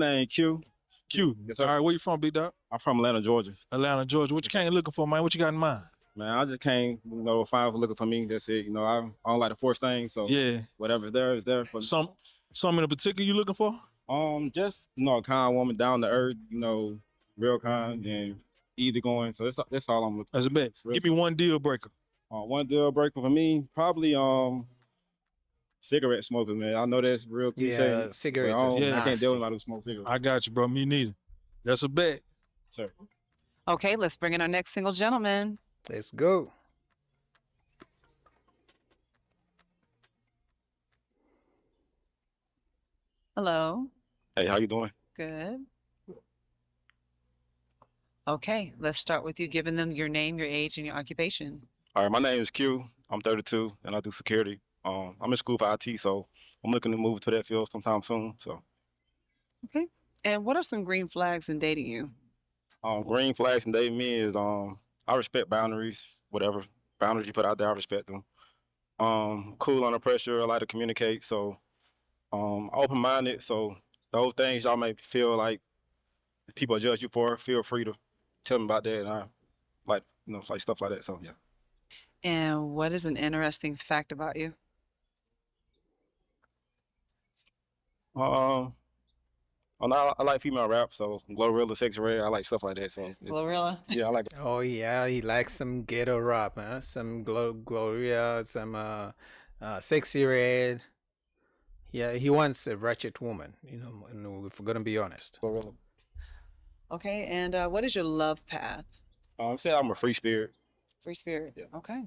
Name Q. Q. Yes, All sir. right, where you from, big dog? I'm from Atlanta, Georgia. Atlanta, Georgia. What you came looking for, man? What you got in mind? Man, I just came, fine for looking for me. That's it. I don't like to force things, so Yeah. whatever's there is there for me. Something in particular you looking for? Just a kind woman, down to earth, real kind and easy going. So that's all I'm looking for. That's a bet. Give me one deal breaker. One deal breaker for me, probably cigarette smoking, man. I know that's real cliche. Yeah, cigarettes but is I can't deal with nasty. anybody who smoke cigarettes. I got you, bro. Me neither. That's a bet. Sir. Okay, let's bring in our next single gentleman. Let's go. Hello. Hey, how you doing? Good. Okay, let's start with you giving them your name, your age, and your occupation. All right, my name is Q. I'm 32 and I do security. I'm in school for IT, so I'm looking to move to that field sometime soon. So, Okay. And what are some green flags in dating you? green flags and dating me is I respect boundaries. Whatever boundaries you put out there, I respect them. Cool under pressure. I like to communicate. So, open-minded. So those things y'all may feel like people judge you for, feel free to tell me about that, and I like stuff like that. So yeah. And what is an interesting fact about you? I like female rap, so Glorilla, Sexy Red, I like stuff like that. So Glorilla? yeah, I like. Oh yeah, he likes some ghetto rap, huh? Some Gloria, some Sexy Red. Yeah, he wants a ratchet woman. If we're gonna be honest. Glorilla. Okay, and what is your love path? I'm saying I'm a free spirit. Free spirit. Yeah. Okay.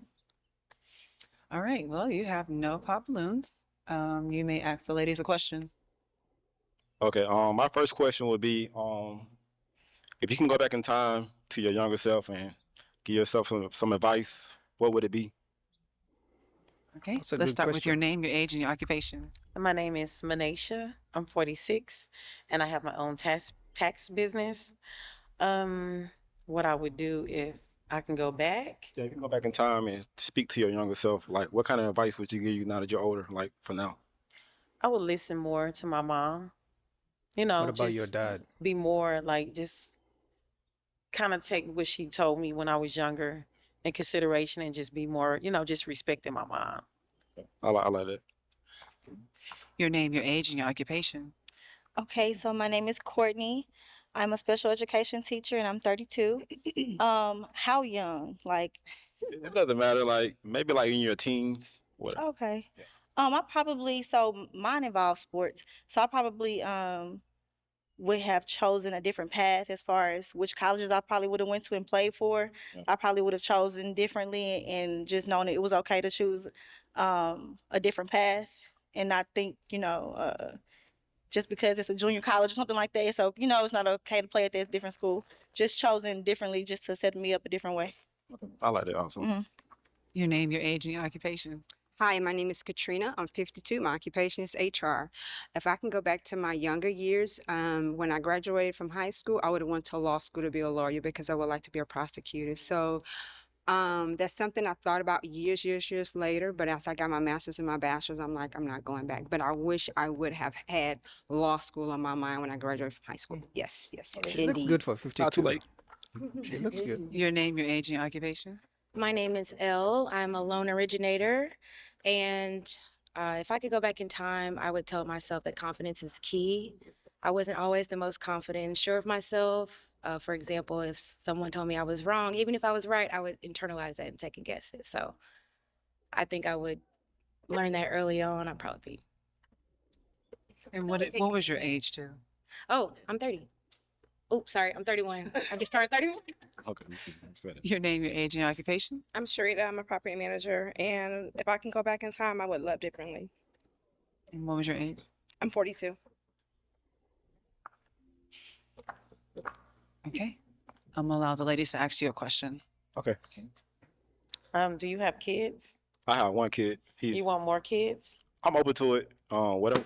All right. Well, you have no pop balloons. You may ask the ladies a question. Okay. My first question would be, if you can go back in time to your younger self and give yourself some advice, what would it be? Okay. That's a Let's good start with your question. name, your age, and your occupation. My name is Manisha. I'm 46, and I have my own tax business. What I would do if I can go back, Yeah, you can go back in time and speak to your younger self. Like, what kind of advice would you give you now that you're older? Like for now. I would listen more to my mom. What about just your dad? be more like just kind of take what she told me when I was younger in consideration and just be more, just respecting my mom. I like that. Your name, your age, and your occupation. Okay, so my name is Courtney. I'm a special education teacher and I'm 32. How young? Like, It doesn't matter. Like maybe like in your teens, whatever. okay. Yeah. Mine involves sports. So I probably would have chosen a different path as far as which colleges I probably would have went to and played for. Yeah. I probably would have chosen differently and just known that it was okay to choose a different path and not think, just because it's a junior college or something like that. So, it's not okay to play at that different school. Just chosen differently just to set me up a different way. I like that also. Mhm. Your name, your age, and your occupation. Hi, my name is Katrina. I'm 52. My occupation is HR. If I can go back to my younger years, when I graduated from high school, I would have went to law school to be a lawyer because I would like to be a prosecutor. So that's something I thought about years later. But after I got my master's and my bachelor's, I'm like, I'm not going back. But I wish I would have had law school on my mind when I graduated from high school. Yes, She looks good for 52. Not too late. She looks good. Your name, your age, and your occupation. My name is Elle. I'm a loan originator. And if I could go back in time, I would tell myself that confidence is key. I wasn't always the most confident and sure of myself. For example, if someone told me I was wrong, even if I was right, I would internalize that and second guess it. So I think I would learn that early on. I'd probably be. And what was your age too? Oh, I'm 30. Oops, sorry, I'm 31. I just turned 31. Okay. That's better. Your name, your age, and your occupation. I'm Sharita. I'm a property manager, and if I can go back in time, I would love differently. And what was your age? I'm 42. Okay. I'm gonna allow the ladies to ask you a question. Okay. Do you have kids? I have one kid. You want more kids? I'm open to it. Whatever.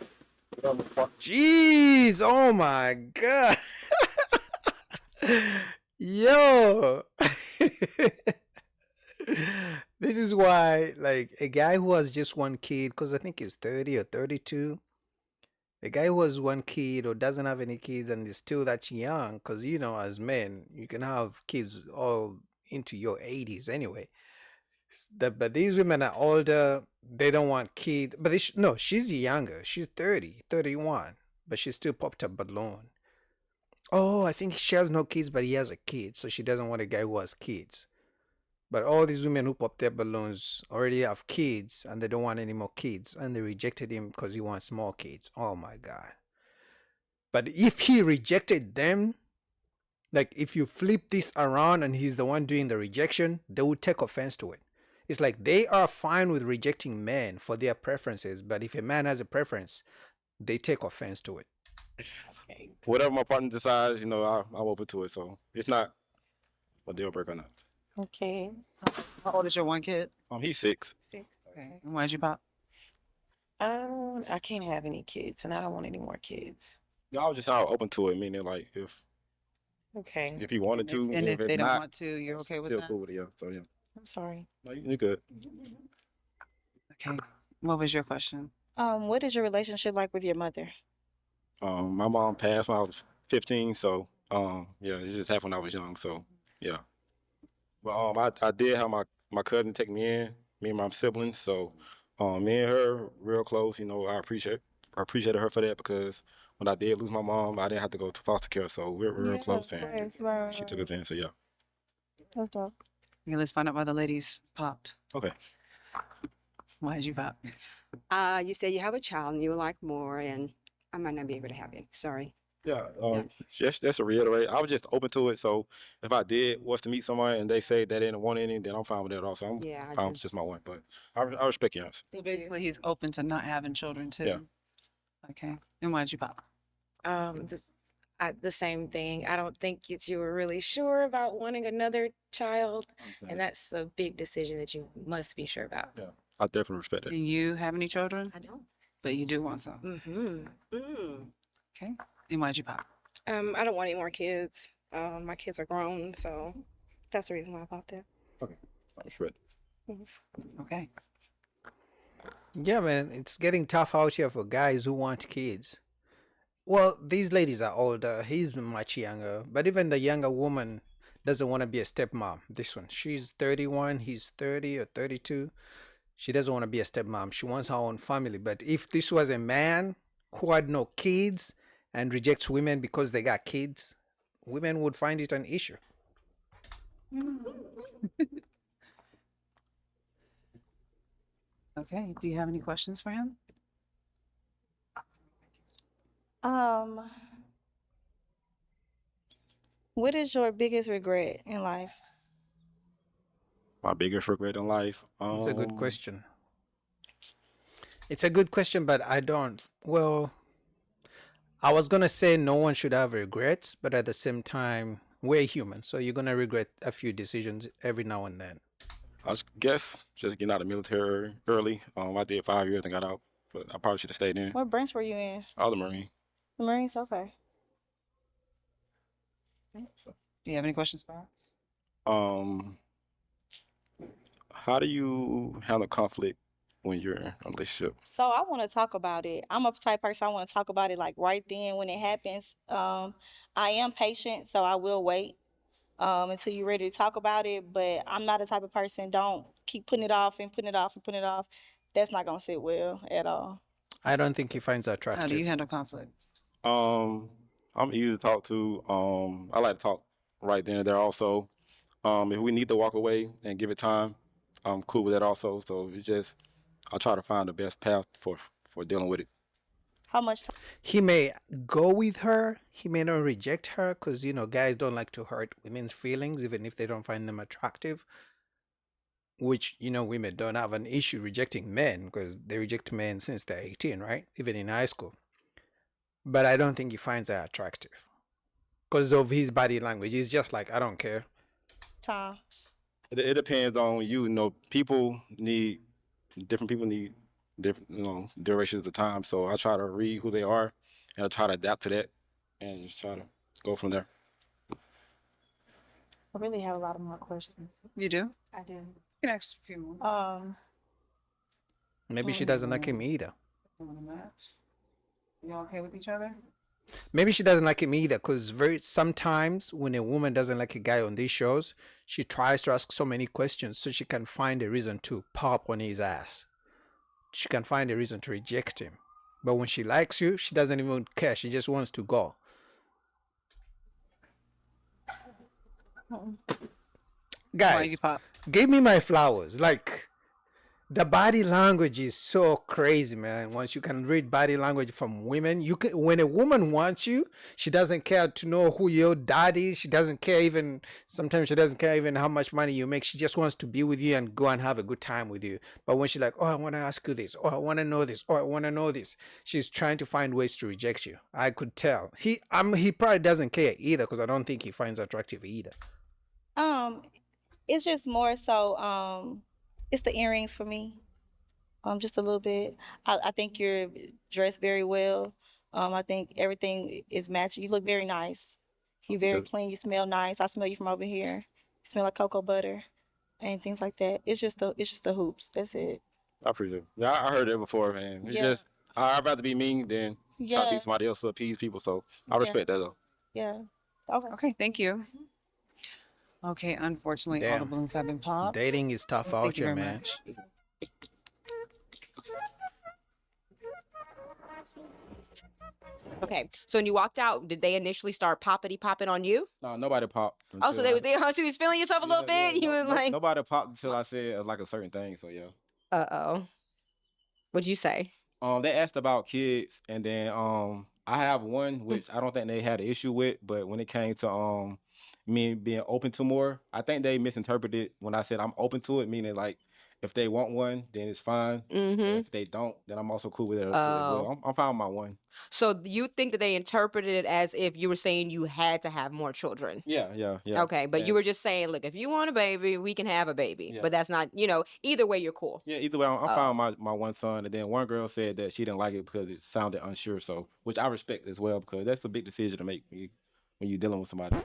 Jeez, oh my God. Yo. This is why, like, a guy who has just one kid, because I think he's 30 or 32, A guy who has one kid or doesn't have any kids and is still that young, because you know, as men, you can have kids all into your 80s anyway. But these women are older, they don't want kids. But no, she's younger. She's 30, 31, but she still popped a balloon. Oh, I think she has no kids, but he has a kid, so she doesn't want a guy who has kids. But all these women who pop their balloons already have kids and they don't want any more kids, and they rejected him because he wants more kids. Oh my God. But if he rejected them, like if you flip this around and he's the one doing the rejection, they would take offense to it. It's like they are fine with rejecting men for their preferences, but if a man has a preference, they take offense to it. Whatever my partner decides, I'm open to it. So it's not a deal breaker or not. Okay. How old is your one kid? He's 6. Okay. And why'd you pop? I can't have any kids, and I don't want any more kids. I was just out open to it, meaning like Okay. if he wanted to, And if if they don't not, want to, you're okay with still that? cool with it. Yeah. So yeah, I'm sorry. no, you're good. Okay. What was your question? What is your relationship like with your mother? My mom passed when I was 15, so yeah, it just happened when I was young. So yeah, but I did have my cousin take me in, me and my siblings. So me and her real close. I appreciated her for that because when I did lose my mom, I didn't have to go to foster care. So we're real close, and she took us in. So yeah. That's dope. Okay, let's find out why the ladies popped. Okay. Why'd you pop? You said you have a child and you would like more, and I might not be able to have it. Sorry. Yeah, just to reiterate, I was just open to it. So if I was to meet someone and they say they didn't want any, then I'm fine with that also. I'm Yeah, I fine with just my one, but I respect your answer. So basically, he's open to not having children too. Yeah. Okay. And why'd you pop? The same thing. I don't think that you were really sure about wanting another child, and that's a big decision that you must be sure about. Yeah, I definitely respect Do it. you have any children? I don't. But you do want some. Mm-hmm. Okay. And why'd you pop? I don't want any more kids. My kids are grown, so that's the reason why I popped in. I respect it. Okay. Yeah, man, it's getting tough out here for guys who want kids. Well, these ladies are older. He's much younger, but even the younger woman doesn't want to be a stepmom. This one, she's 31, he's 30 or 32. She doesn't want to be a stepmom. She wants her own family. But if this was a man who had no kids and rejects women because they got kids, women would find it an issue. Okay. Do you have any questions for him? What is your biggest regret in life? My biggest regret in life. It's a good question. It's a good question, but I don't. Well, I was going to say no one should have regrets, but at the same time, we're human. So you're going to regret a few decisions every now and then. I guess just getting out of the military early. I did 5 years and got out, but I probably should have stayed in. What branch were you in? I was a Marine. The Marines? Okay. So, Do you have any questions for her? how do you handle conflict when you're in a relationship? So I want to talk about it. I'm a type person, I want to talk about it like right then when it happens. I am patient, so I will wait until you're ready to talk about it. But I'm not the type of person, don't keep putting it off and putting it off and putting it off. That's not going to sit well at all. I don't think he finds that How do you attractive. handle conflict? I'm easy to talk to. I like to talk right then and there also. If we need to walk away and give it time, I'm cool with that also. So I try to find the best path for dealing with it. How much time? He may go with her. He may not reject her because, guys don't like to hurt women's feelings, even if they don't find them attractive. Which, women don't have an issue rejecting men because they reject men since they're 18, right? Even in high school. But I don't think he finds her attractive because of his body language. He's just like, I don't care. Time. It depends on you. Different people need different, durations of time. So I try to read who they are and I try to adapt to that and just try to go from there. I really have a lot of more questions. You do? I do. You can ask a few more. Maybe she doesn't like him either. Want to match? You okay with each other? Maybe she doesn't like him either, because very sometimes when a woman doesn't like a guy on these shows, she tries to ask so many questions so she can find a reason to pop on his ass. She can find a reason to reject him. But when she likes you, she doesn't even care. She just wants to go. Why Guys, you pop? give me my flowers. Like, the body language is so crazy, man. Once you can read body language from women, you can, when a woman wants you, she doesn't care to know who your dad is. She doesn't care even, sometimes she doesn't care even how much money you make. She just wants to be with you and go and have a good time with you. But when she's like, oh, I want to ask you this, or I want to know this, or I want to know this, she's trying to find ways to reject you. I could tell. He probably doesn't care either, because I don't think he finds attractive either. It's just more so, it's the earrings for me. Just a little bit. I think you're dressed very well. I think everything is matching. You look very nice. You're very Just- clean. You smell nice. I smell you from over here. You smell like cocoa butter and things like that. It's just the hoops. That's it. I appreciate it. Yeah, I heard it before, man. It's Yeah. just I'd rather be mean than try to Yeah. be somebody else to appease people. So I Yeah. respect that though. Yeah. Okay. Okay, thank you. Okay, unfortunately, all the Damn. balloons have been popped. Dating is tough out Thank you here, very man. much. Okay, so when you walked out, did they initially start popping on you? No, nobody popped. Oh, so until they so you was feeling yourself a little Yeah, bit. You was like, nobody popped until I said like a certain thing. So yeah. oh, what'd you say? They asked about kids, and then I have one which I don't think they had an issue with, but when it came to me being open to more, I think they misinterpreted when I said I'm open to it, meaning like if they want one, then it's fine. And Mm-hmm. if they don't, then I'm also cool with it as Oh. well. I'm fine with my one. So you think that they interpreted it as if you were saying you had to have more children? Yeah. Okay, but you And- were just saying, look, if you want a baby, we can have a baby. Yeah. But that's not, either way, you're cool. Yeah, either way, I'm Oh. fine with my one son. And then one girl said that she didn't like it because it sounded unsure. So, which I respect as well, because that's a big decision to make when you're dealing with somebody.